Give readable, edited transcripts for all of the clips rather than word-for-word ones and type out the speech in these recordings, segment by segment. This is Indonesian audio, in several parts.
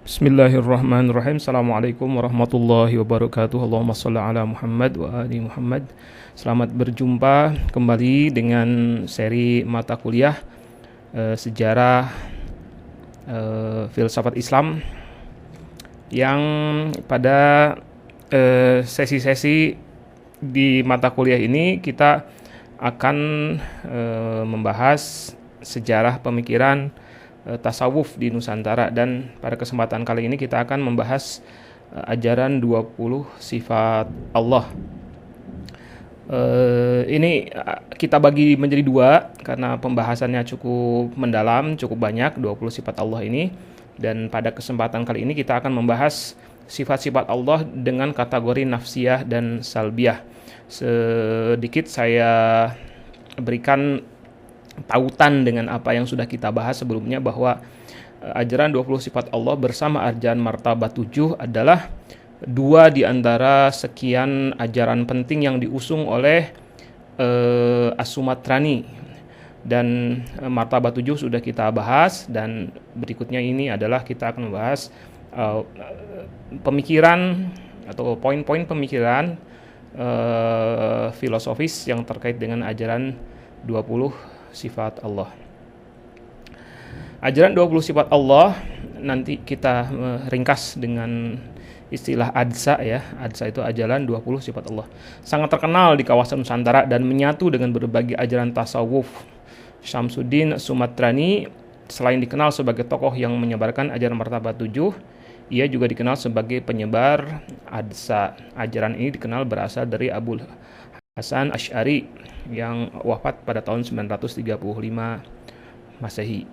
Bismillahirrahmanirrahim. Assalamualaikum warahmatullahi wabarakatuh. Allahumma shalli ala Muhammad wa ali Muhammad. Selamat berjumpa kembali dengan seri mata kuliah sejarah filsafat Islam yang pada sesi-sesi di mata kuliah ini kita akan membahas sejarah pemikiran tasawuf di Nusantara, dan pada kesempatan kali ini kita akan membahas ajaran 20 sifat Allah. Ini kita bagi menjadi dua karena pembahasannya cukup mendalam, cukup banyak 20 sifat Allah ini, dan pada kesempatan kali ini kita akan membahas sifat-sifat Allah dengan kategori nafsiyah dan salbiyah. Sedikit saya berikan tautan dengan apa yang sudah kita bahas sebelumnya, bahwa ajaran 20 sifat Allah bersama ajaran martabat 7 adalah dua di antara sekian ajaran penting yang diusung oleh As-Sumatrani, dan martabat 7 sudah kita bahas, dan berikutnya ini adalah kita akan membahas pemikiran atau poin-poin pemikiran filosofis yang terkait dengan ajaran 20 sifat Allah. Ajaran 20 sifat Allah nanti kita ringkas dengan istilah ADSA ya. ADSA itu ajaran 20 sifat Allah. Sangat terkenal di kawasan Nusantara dan menyatu dengan berbagai ajaran tasawuf. Syamsuddin Sumatrani selain dikenal sebagai tokoh yang menyebarkan ajaran martabat 7, ia juga dikenal sebagai penyebar ADSA. Ajaran ini dikenal berasal dari Abul Hasan Asy'ari yang wafat pada tahun 935 Masehi.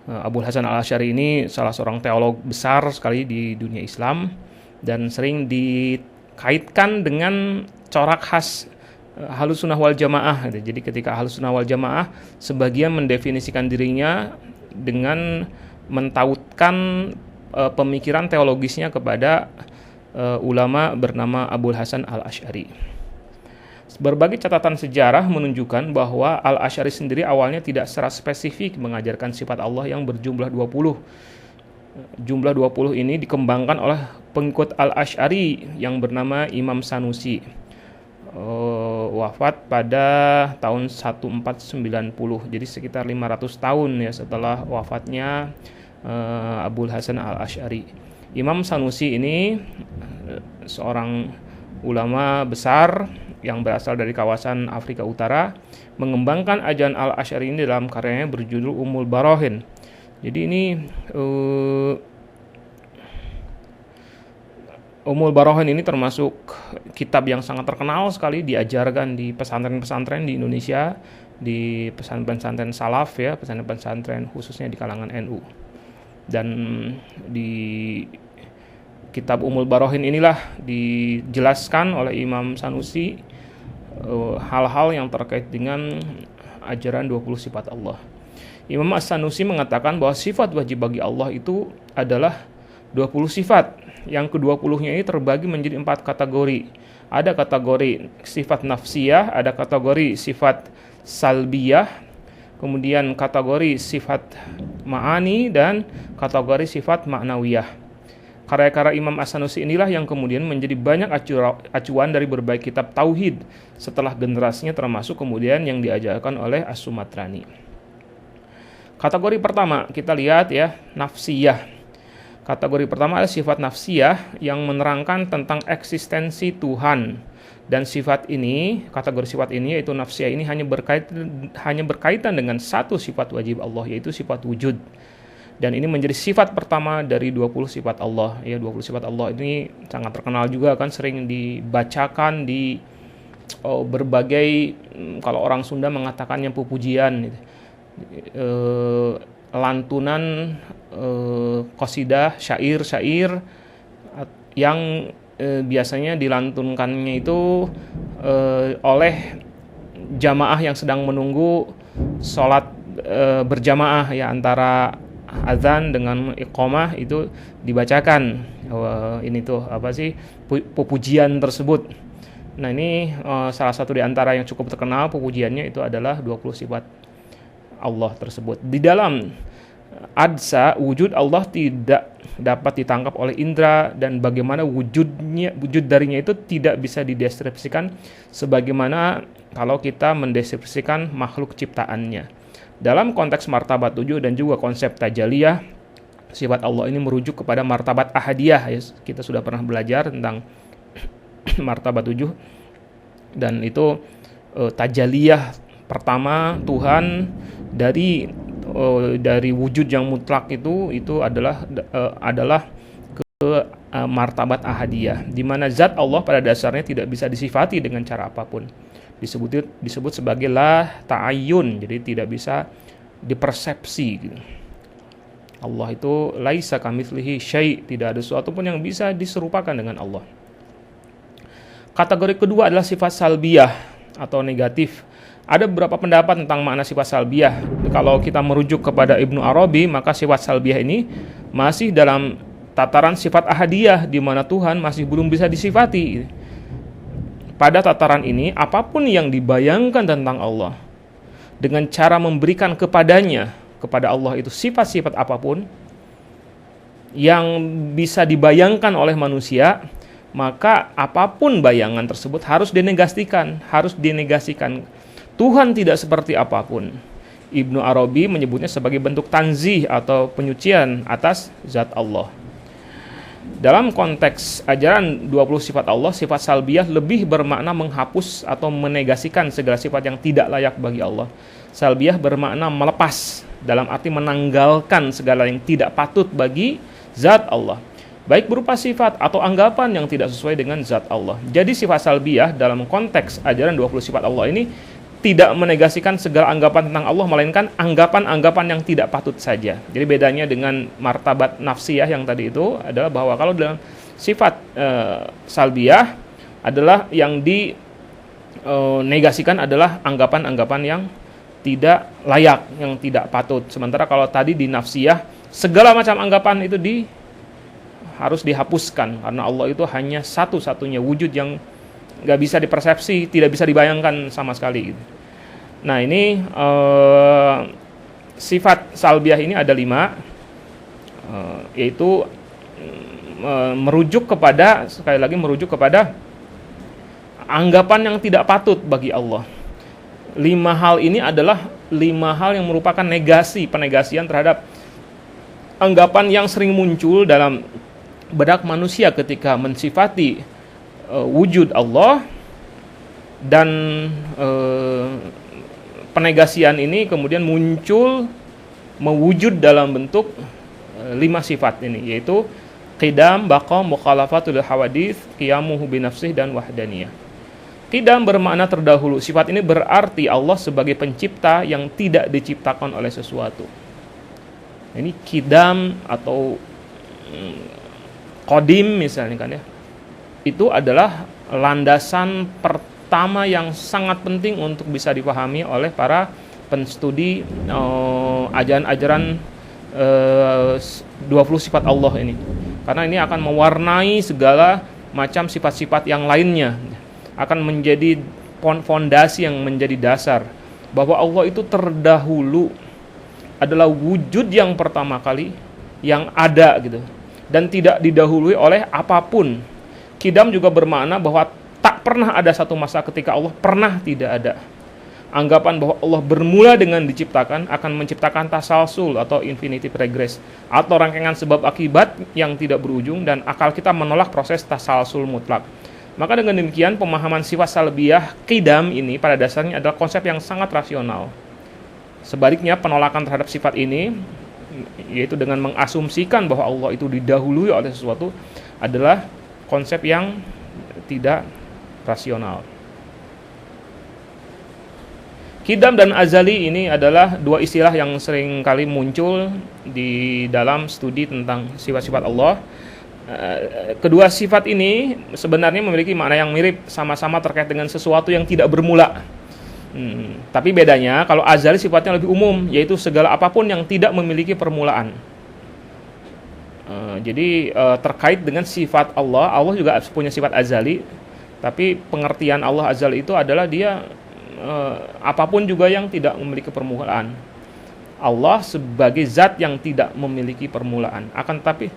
Abul Hasan Al-Asy'ari ini salah seorang teolog besar sekali di dunia Islam dan sering dikaitkan dengan corak khas Ahlussunnah wal Jamaah. Jadi ketika Ahlussunnah wal Jamaah sebagian mendefinisikan dirinya dengan mentautkan pemikiran teologisnya kepada ulama bernama Abul Hasan Al-Asy'ari. Berbagai catatan sejarah menunjukkan bahwa Al-Asy'ari sendiri awalnya tidak secara spesifik mengajarkan sifat Allah yang berjumlah 20. Jumlah 20 ini dikembangkan oleh pengikut Al-Asy'ari yang bernama Imam Sanusi. Wafat pada tahun 1490. Jadi sekitar 500 tahun ya setelah wafatnya Abul Hasan Al-Asy'ari. Imam Sanusi ini seorang ulama besar yang berasal dari kawasan Afrika Utara, mengembangkan ajaran Al-Asy'ari ini dalam karyanya berjudul Ummul Barahin. Jadi ini Ummul Barahin ini termasuk kitab yang sangat terkenal sekali, diajarkan di pesantren-pesantren di Indonesia, di pesantren-pesantren salaf ya, pesantren-pesantren khususnya di kalangan NU. Dan di kitab Ummul Barahin inilah dijelaskan oleh Imam Sanusi hal-hal yang terkait dengan ajaran 20 sifat Allah. Imam As-Sanusi mengatakan bahwa sifat wajib bagi Allah itu adalah 20 sifat. Yang ke-20-nya ini terbagi menjadi 4 kategori. Ada kategori sifat nafsiyah, ada kategori sifat salbiyah, kemudian kategori sifat ma'ani, dan kategori sifat ma'nawiyah. Karya-karya Imam As-Sanusi inilah yang kemudian menjadi banyak acuan dari berbagai kitab tauhid setelah generasinya, termasuk kemudian yang diajarkan oleh As-Sumatrani. Kategori pertama kita lihat ya, nafsiyah. Kategori pertama adalah sifat nafsiyah yang menerangkan tentang eksistensi Tuhan. Dan sifat ini, kategori sifat ini yaitu nafsiyah ini hanya berkaitan dengan satu sifat wajib Allah, yaitu sifat wujud. Dan ini menjadi sifat pertama dari 20 sifat Allah. Ya, 20 sifat Allah ini sangat terkenal juga kan, sering dibacakan di berbagai, kalau orang Sunda mengatakannya pupujian, lantunan, qasidah, syair-syair yang biasanya dilantunkannya itu oleh jamaah yang sedang menunggu sholat berjamaah ya, antara azan dengan iqamah itu dibacakan ini tuh apa sih pujian tersebut. Nah ini salah satu di antara yang cukup terkenal pujiannya itu adalah 20 sifat Allah tersebut. Di dalam adsa, wujud Allah tidak dapat ditangkap oleh indera, dan bagaimana wujud darinya itu tidak bisa dideskripsikan sebagaimana kalau kita mendeskripsikan makhluk ciptaannya. Dalam konteks martabat 7 dan juga konsep tajaliyah, sifat Allah ini merujuk kepada martabat ahadiyah. Kita sudah pernah belajar tentang martabat 7, dan itu tajaliyah pertama Tuhan dari wujud yang mutlak itu adalah martabat ahadiyah, di mana zat Allah pada dasarnya tidak bisa disifati dengan cara apapun. Disebut sebagai la ta'ayyun, jadi tidak bisa dipersepsi gitu. Allah itu laisa kamitslihi syai', tidak ada sesuatu pun yang bisa diserupakan dengan Allah. Kategori kedua adalah sifat salbiyah atau negatif. Ada beberapa pendapat tentang makna sifat salbiyah. Kalau kita merujuk kepada Ibnu Arabi, maka sifat salbiyah ini masih dalam tataran sifat ahadiyah, di mana Tuhan masih belum bisa disifati. Pada tataran ini, apapun yang dibayangkan tentang Allah, dengan cara memberikan kepada Allah itu sifat-sifat apapun yang bisa dibayangkan oleh manusia, maka apapun bayangan tersebut harus dinegasikan. Tuhan tidak seperti apapun. Ibnu Arabi menyebutnya sebagai bentuk tanzih atau penyucian atas zat Allah. Dalam konteks ajaran 20 sifat Allah, sifat salbiyah lebih bermakna menghapus atau menegasikan segala sifat yang tidak layak bagi Allah. Salbiyah bermakna melepas, dalam arti menanggalkan segala yang tidak patut bagi zat Allah, baik berupa sifat atau anggapan yang tidak sesuai dengan zat Allah. Jadi sifat salbiyah dalam konteks ajaran 20 sifat Allah ini tidak menegasikan segala anggapan tentang Allah, melainkan anggapan-anggapan yang tidak patut saja. Jadi bedanya dengan martabat nafsiyah yang tadi itu adalah bahwa kalau dalam sifat salbiyah adalah yang dinegasikan adalah anggapan-anggapan yang tidak layak, yang tidak patut. Sementara kalau tadi di nafsiyah, segala macam anggapan itu harus dihapuskan, karena Allah itu hanya satu-satunya wujud yang nggak bisa dipersepsi, tidak bisa dibayangkan sama sekali. Nah ini sifat salbiyah ini ada 5, yaitu merujuk kepada, sekali lagi merujuk kepada anggapan yang tidak patut bagi Allah. 5 hal ini adalah 5 hal yang merupakan penegasian terhadap anggapan yang sering muncul dalam benak manusia ketika mensifati wujud Allah, dan penegasian ini kemudian mewujud dalam bentuk 5 sifat ini, yaitu qidam, baqa, mukhalafatul hawadits, qiyamuhu binafsih, dan wahdaniyah. Qidam bermakna terdahulu. Sifat ini berarti Allah sebagai pencipta yang tidak diciptakan oleh sesuatu. Ini qidam atau qadim misalnya kan ya. Itu adalah landasan pertama yang sangat penting untuk bisa dipahami oleh para penstudi ajaran-ajaran 20 sifat Allah ini. Karena ini akan mewarnai segala macam sifat-sifat yang lainnya. Akan menjadi fondasi yang menjadi dasar bahwa Allah itu terdahulu adalah wujud yang pertama kali yang ada gitu, dan tidak didahului oleh apapun. Qidam juga bermakna bahwa tak pernah ada satu masa ketika Allah pernah tidak ada. Anggapan bahwa Allah bermula dengan diciptakan akan menciptakan tasalsul atau infinitive regress, atau rangkaian sebab akibat yang tidak berujung, dan akal kita menolak proses tasalsul mutlak. Maka dengan demikian pemahaman sifat salbiyah qidam ini pada dasarnya adalah konsep yang sangat rasional. Sebaliknya penolakan terhadap sifat ini, yaitu dengan mengasumsikan bahwa Allah itu didahului oleh sesuatu, adalah konsep yang tidak rasional. Qidam dan azali ini adalah 2 istilah yang sering kali muncul di dalam studi tentang sifat-sifat Allah. Kedua sifat ini sebenarnya memiliki makna yang mirip, sama-sama terkait dengan sesuatu yang tidak bermula. Tapi bedanya, kalau azali sifatnya lebih umum, yaitu segala apapun yang tidak memiliki permulaan. Jadi terkait dengan sifat Allah, Allah juga punya sifat azali, tapi pengertian Allah azali itu adalah dia apapun juga yang tidak memiliki permulaan. Allah sebagai zat yang tidak memiliki permulaan. Akan tetapi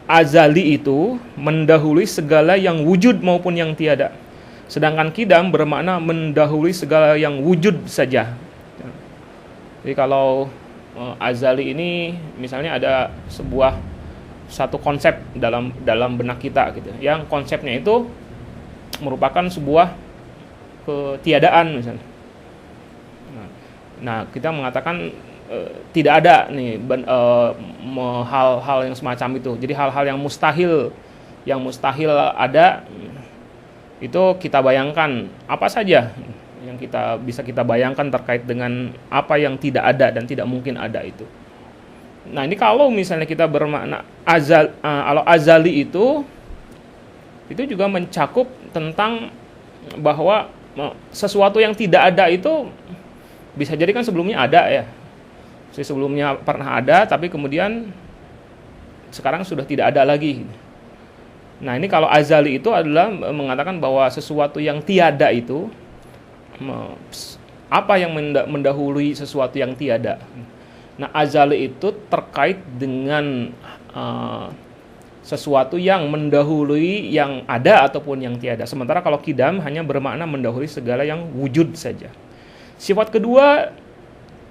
azali itu mendahului segala yang wujud maupun yang tiada. Sedangkan kidam bermakna mendahului segala yang wujud saja. Jadi kalau azali ini misalnya ada satu konsep dalam benak kita gitu. Yang konsepnya itu merupakan sebuah ketiadaan misalnya. Nah, kita mengatakan tidak ada nih hal-hal yang semacam itu. Jadi hal-hal yang mustahil ada itu kita bayangkan apa saja yang kita bayangkan terkait dengan apa yang tidak ada dan tidak mungkin ada itu. Nah, ini kalau misalnya kita bermakna azali itu juga mencakup tentang bahwa sesuatu yang tidak ada itu bisa jadi kan sebelumnya ada ya. Sebelumnya pernah ada tapi kemudian sekarang sudah tidak ada lagi. Nah, ini kalau azali itu adalah mengatakan bahwa sesuatu yang tiada itu apa yang mendahului sesuatu yang tiada. Nah, azali itu terkait dengan sesuatu yang mendahului yang ada ataupun yang tiada. Sementara kalau kidam hanya bermakna mendahului segala yang wujud saja. Sifat kedua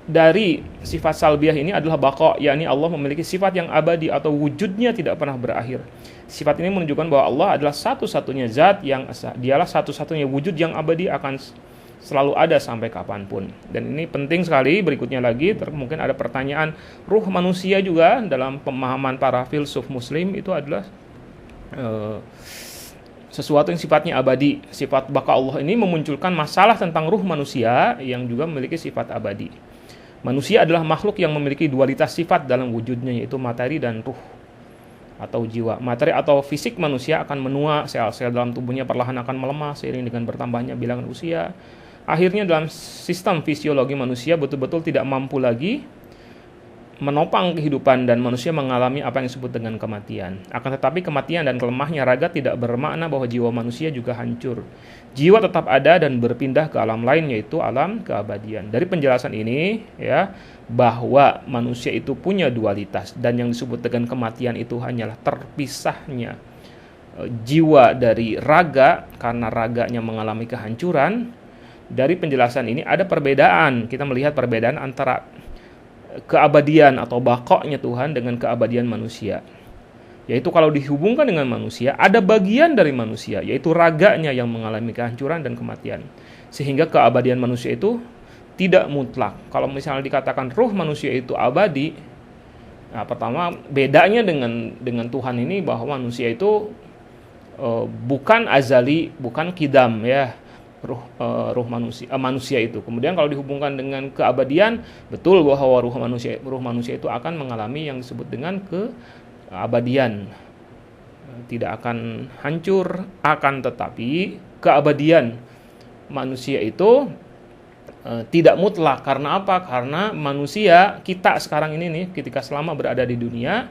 dari sifat salbiyah ini adalah baqa, yakni Allah memiliki sifat yang abadi atau wujudnya tidak pernah berakhir. Sifat ini menunjukkan bahwa Allah adalah satu-satunya zat yang dialah satu-satunya wujud yang abadi, akan selalu ada sampai kapanpun. Dan ini penting sekali. Berikutnya lagi mungkin ada pertanyaan, ruh manusia juga dalam pemahaman para filsuf muslim itu adalah sesuatu yang sifatnya abadi. Sifat baqa Allah ini memunculkan masalah tentang ruh manusia yang juga memiliki sifat abadi. Manusia adalah makhluk yang memiliki dualitas sifat dalam wujudnya, yaitu materi dan ruh atau jiwa. Materi atau fisik manusia akan menua, sel-sel dalam tubuhnya perlahan akan melemah seiring dengan bertambahnya bilangan usia. Akhirnya dalam sistem fisiologi manusia betul-betul tidak mampu lagi menopang kehidupan dan manusia mengalami apa yang disebut dengan kematian. Akan tetapi kematian dan kelemahnya raga tidak bermakna bahwa jiwa manusia juga hancur. Jiwa tetap ada dan berpindah ke alam lain, yaitu alam keabadian. Dari penjelasan ini ya, bahwa manusia itu punya dualitas dan yang disebut dengan kematian itu hanyalah terpisahnya jiwa dari raga karena raganya mengalami kehancuran. Dari penjelasan ini ada perbedaan. Kita melihat perbedaan antara keabadian atau baqa'nya Tuhan dengan keabadian manusia. Yaitu kalau dihubungkan dengan manusia, ada bagian dari manusia, yaitu raganya yang mengalami kehancuran dan kematian. Sehingga keabadian manusia itu tidak mutlak. Kalau misalnya dikatakan ruh manusia itu abadi, nah pertama bedanya dengan Tuhan ini bahwa manusia itu bukan azali, bukan kidam ya. Ruh manusia itu. Kemudian kalau dihubungkan dengan keabadian, betul bahwa ruh manusia itu akan mengalami yang disebut dengan keabadian. Tidak akan hancur, akan tetapi keabadian manusia itu tidak mutlak. Karena apa? Karena manusia, kita sekarang ini nih, ketika selama berada di dunia,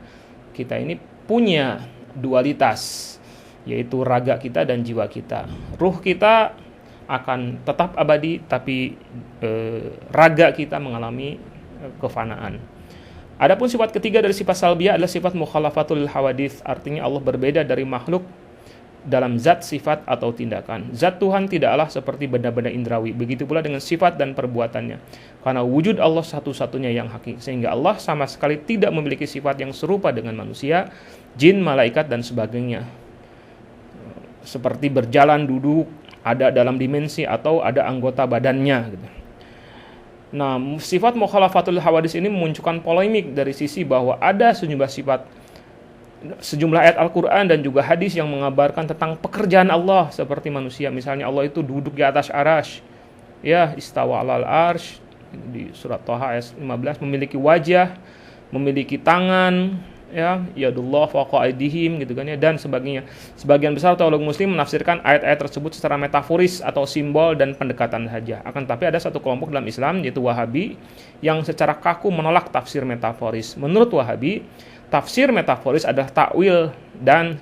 kita ini punya dualitas, yaitu raga kita dan jiwa kita. Ruh kita akan tetap abadi, tapi raga kita mengalami kefanaan. Adapun sifat ketiga dari sifat salbiyah adalah sifat mukhalafatul hawadits, artinya Allah berbeda dari makhluk dalam zat, sifat, atau tindakan. Zat Tuhan tidaklah seperti benda-benda indrawi, begitu pula dengan sifat dan perbuatannya. Karena wujud Allah satu-satunya yang hakiki, sehingga Allah sama sekali tidak memiliki sifat yang serupa dengan manusia, jin, malaikat, dan sebagainya. Seperti berjalan, duduk, ada dalam dimensi atau ada anggota badannya gitu. Nah, sifat mukhalafatul hawadits ini memunculkan polemik dari sisi bahwa ada sejumlah ayat Al-Quran dan juga hadis yang mengabarkan tentang pekerjaan Allah seperti manusia. Misalnya Allah itu duduk di atas arasy, ya, istawa alal arsy di surat Thaha ayat 15, memiliki wajah, memiliki tangan, ya, yadullah fawqa aydihim gitu kan ya, dan sebagainya. Sebagian besar teolog muslim menafsirkan ayat-ayat tersebut secara metaforis atau simbol dan pendekatan saja. Akan tetapi ada satu kelompok dalam Islam, yaitu Wahabi, yang secara kaku menolak tafsir metaforis. Menurut Wahabi, tafsir metaforis adalah takwil dan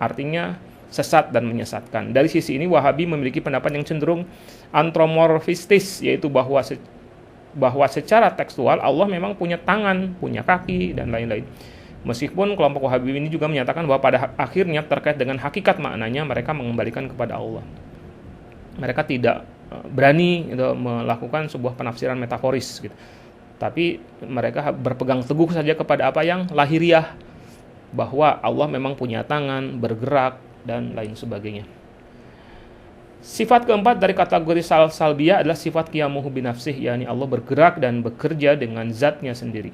artinya sesat dan menyesatkan. Dari sisi ini Wahabi memiliki pendapat yang cenderung antromorfistis, yaitu bahwa bahwa secara tekstual Allah memang punya tangan, punya kaki, dan lain-lain. Meskipun kelompok Wahabi ini juga menyatakan bahwa pada akhirnya terkait dengan hakikat maknanya mereka mengembalikan kepada Allah. Mereka tidak berani gitu, melakukan sebuah penafsiran metaforis gitu. Tapi mereka berpegang teguh saja kepada apa yang lahiriah, bahwa Allah memang punya tangan, bergerak, dan lain sebagainya. Sifat keempat dari kategori salbiyah adalah sifat qiyamuhu binafsih, yakni Allah bergerak dan bekerja dengan zatnya sendiri.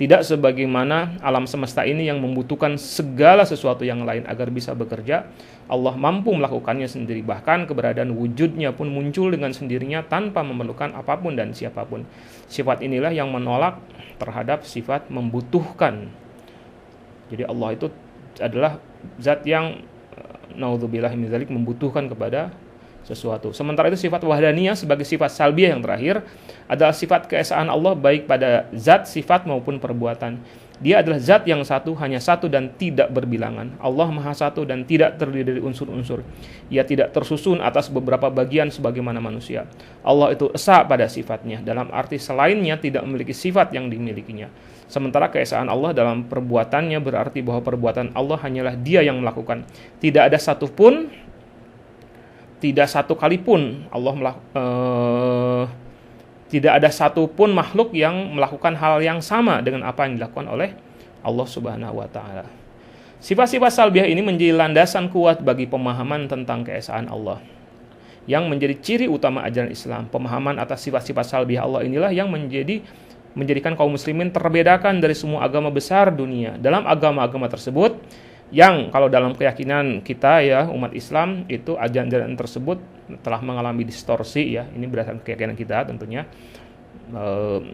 Tidak sebagaimana alam semesta ini yang membutuhkan segala sesuatu yang lain agar bisa bekerja. Allah mampu melakukannya sendiri, bahkan keberadaan wujudnya pun muncul dengan sendirinya tanpa memerlukan apapun dan siapapun. Sifat inilah yang menolak terhadap sifat membutuhkan. Jadi Allah itu adalah zat yang naudzubillah min dzalik membutuhkan kepada sesuatu. Sementara itu sifat wahdaniyah sebagai sifat salbiyah yang terakhir adalah sifat keesaan Allah baik pada zat, sifat maupun perbuatan. Dia adalah zat yang satu, hanya satu dan tidak berbilangan. Allah Maha Satu dan tidak terdiri dari unsur-unsur. Ia tidak tersusun atas beberapa bagian sebagaimana manusia. Allah itu esa pada sifatnya, dalam arti selainnya tidak memiliki sifat yang dimilikinya. Sementara keesaan Allah dalam perbuatannya berarti bahwa perbuatan Allah hanyalah Dia yang melakukan. Tidak satu kali pun tidak ada satupun makhluk yang melakukan hal yang sama dengan apa yang dilakukan oleh Allah Subhanahu wa Ta'ala. Sifat-sifat salbiyah ini menjadi landasan kuat bagi pemahaman tentang keesaan Allah, yang menjadi ciri utama ajaran Islam. Pemahaman atas sifat-sifat salbiyah Allah inilah yang menjadikan kaum muslimin terbedakan dari semua agama besar dunia. Dalam agama-agama tersebut, yang kalau dalam keyakinan kita ya umat Islam itu ajaran tersebut telah mengalami distorsi ya, ini berdasarkan keyakinan kita tentunya.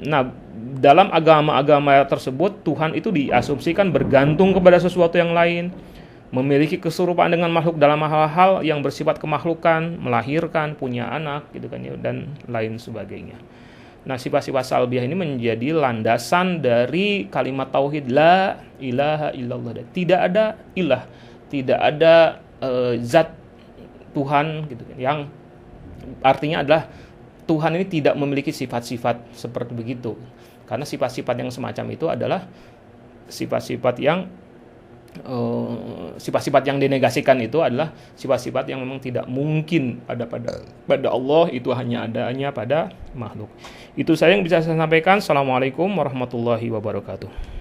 Nah, dalam agama-agama tersebut Tuhan itu diasumsikan bergantung kepada sesuatu yang lain, memiliki keserupaan dengan makhluk dalam hal-hal yang bersifat kemakhlukan, melahirkan, punya anak gitu kan ya, dan lain sebagainya. Nah, sifat-sifat salbiyah ini menjadi landasan dari kalimat tauhid la ilaha illallah. Tidak ada ilah, tidak ada zat Tuhan gitu kan. Yang artinya adalah Tuhan ini tidak memiliki sifat-sifat seperti begitu. Karena sifat-sifat yang semacam itu adalah sifat-sifat yang dinegasikan itu adalah sifat-sifat yang memang tidak mungkin pada Allah, itu hanya adanya pada makhluk. Itu saya yang bisa saya sampaikan. Assalamualaikum warahmatullahi wabarakatuh.